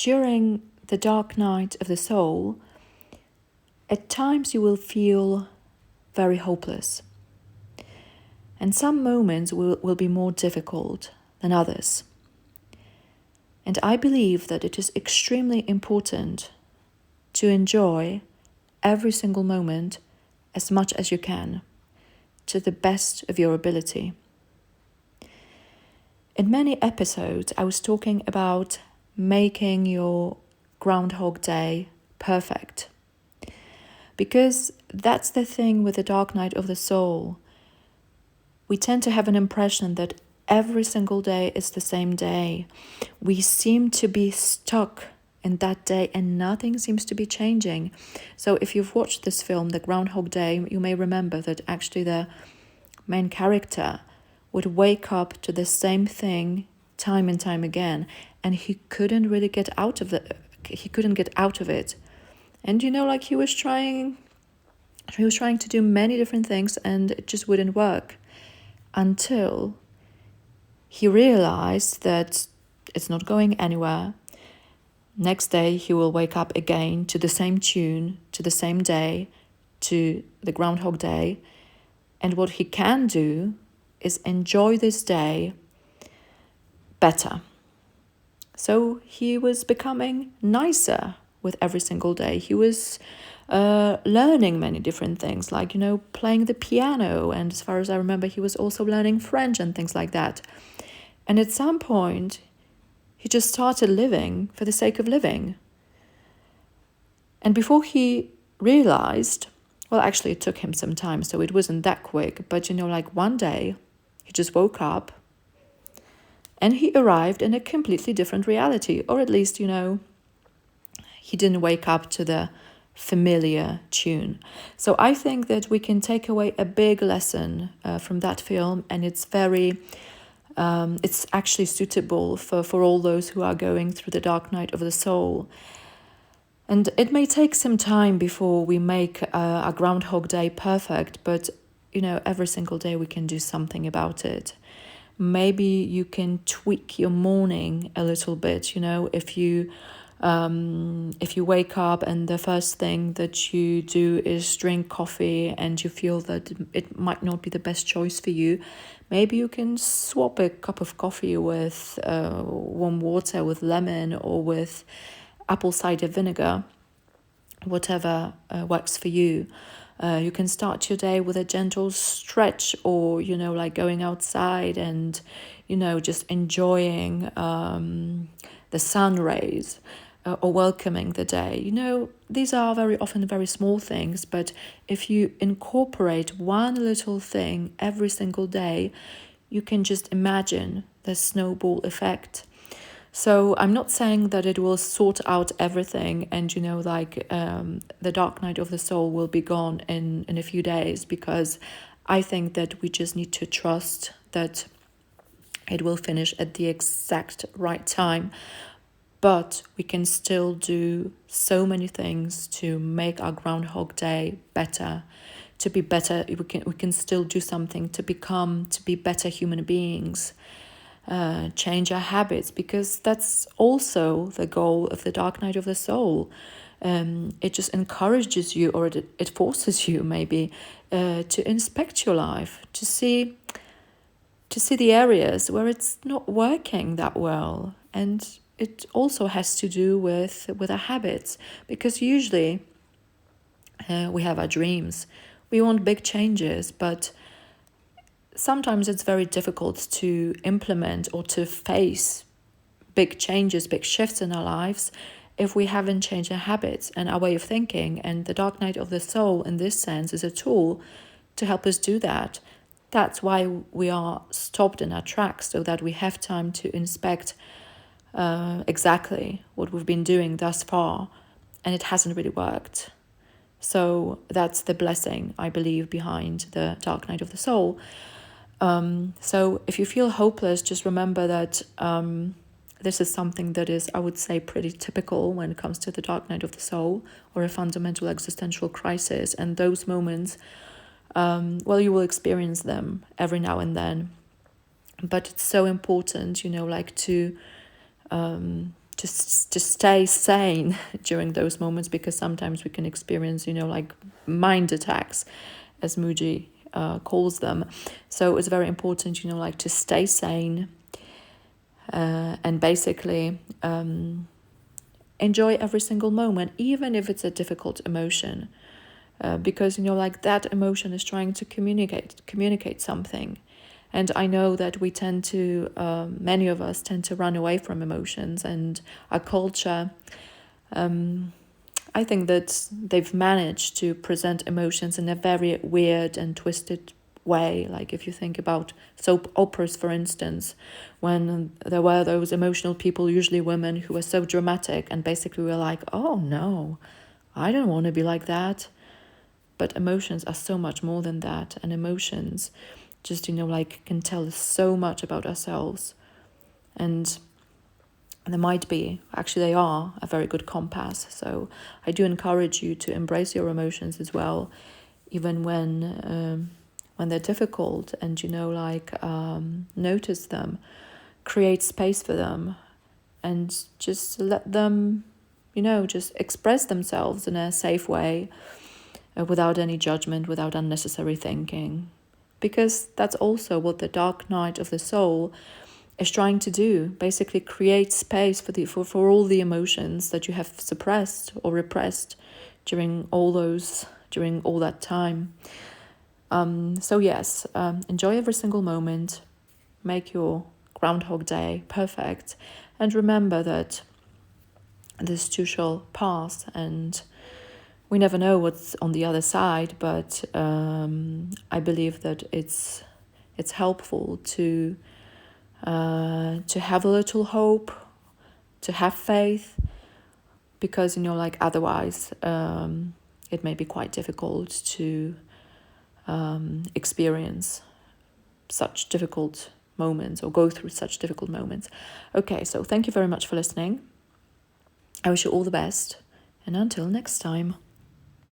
during the dark night of the soul, at times you will feel very hopeless. And some moments will be more difficult than others. And I believe that it is extremely important to enjoy every single moment as much as you can, to the best of your ability. In many episodes, I was talking about making your Groundhog Day perfect. Because that's the thing with the dark night of the soul. We tend to have an impression that every single day is the same day. We seem to be stuck in that day and nothing seems to be changing. So if you've watched this film, The Groundhog Day, you may remember that actually the main character would wake up to the same thing time and time again, and he couldn't really get out of it. And he was trying to do many different things and it just wouldn't work, until he realized that it's not going anywhere. Next day he will wake up again to the same tune, to the same day, to the Groundhog Day, and what he can do is enjoy this day better. So he was becoming nicer with every single day. He was learning many different things, like, playing the piano. And as far as I remember, he was also learning French and things like that. And at some point, he just started living for the sake of living. And before he realized, well, actually, it took him some time, so it wasn't that quick. But, one day, he just woke up and he arrived in a completely different reality. Or at least, he didn't wake up to the familiar tune. So I think that we can take away a big lesson from that film, and it's actually suitable for all those who are going through the dark night of the soul. And it may take some time before we make a Groundhog Day perfect, but every single day we can do something about it. Maybe you can tweak your morning a little bit. If you wake up and the first thing that you do is drink coffee and you feel that it might not be the best choice for you, maybe you can swap a cup of coffee with warm water, with lemon, or with apple cider vinegar, whatever works for you. You can start your day with a gentle stretch, or, going outside and, just enjoying the sun rays, or welcoming the day. These are very often very small things, but if you incorporate one little thing every single day, you can just imagine the snowball effect. So I'm not saying that it will sort out everything and, the dark night of the soul will be gone in a few days, because I think that we just need to trust that it will finish at the exact right time. But we can still do so many things to make our Groundhog Day better, to be better. We can still do something to be better human beings. Change our habits, because that's also the goal of the dark night of the soul. It just encourages you, or it forces you maybe to inspect your life, to see the areas where it's not working that well. And it also has to do with our habits, because usually we have our dreams, we want big changes, but sometimes it's very difficult to implement or to face big changes, big shifts in our lives, if we haven't changed our habits and our way of thinking. And the dark night of the soul, in this sense, is a tool to help us do that. That's why we are stopped in our tracks, so that we have time to inspect exactly what we've been doing thus far, and it hasn't really worked. So that's the blessing, I believe, behind the dark night of the soul. So if you feel hopeless, just remember that this is something that is, I would say, pretty typical when it comes to the dark night of the soul, or a fundamental existential crisis. And those moments, you will experience them every now and then. But it's so important, to to stay sane during those moments, because sometimes we can experience, like mind attacks, as Muji calls them. So it's very important, like to stay sane, and basically enjoy every single moment, even if it's a difficult emotion, because like that emotion is trying to communicate something. And I know that we tend to, many of us tend to run away from emotions, and our culture, I think that they've managed to present emotions in a very weird and twisted way. Like if you think about soap operas, for instance, when there were those emotional people, usually women, who were so dramatic and basically were like, oh no, I don't want to be like that. But emotions are so much more than that, and emotions just, like can tell us so much about ourselves. And they might be, actually they are a very good compass. So I do encourage you to embrace your emotions as well, even when they're difficult, and notice them, create space for them, and just let them, just express themselves in a safe way, without any judgment, without unnecessary thinking. Because that's also what the dark night of the soul is trying to do, basically create space for all the emotions that you have suppressed or repressed during all that time. So yes, enjoy every single moment, make your Groundhog Day perfect, and remember that this too shall pass, and we never know what's on the other side. But I believe that it's helpful to have a little hope, to have faith, because otherwise it may be quite difficult to experience such difficult moments, or go through such difficult moments. Okay, so thank you very much for listening. I wish you all the best, and until next time.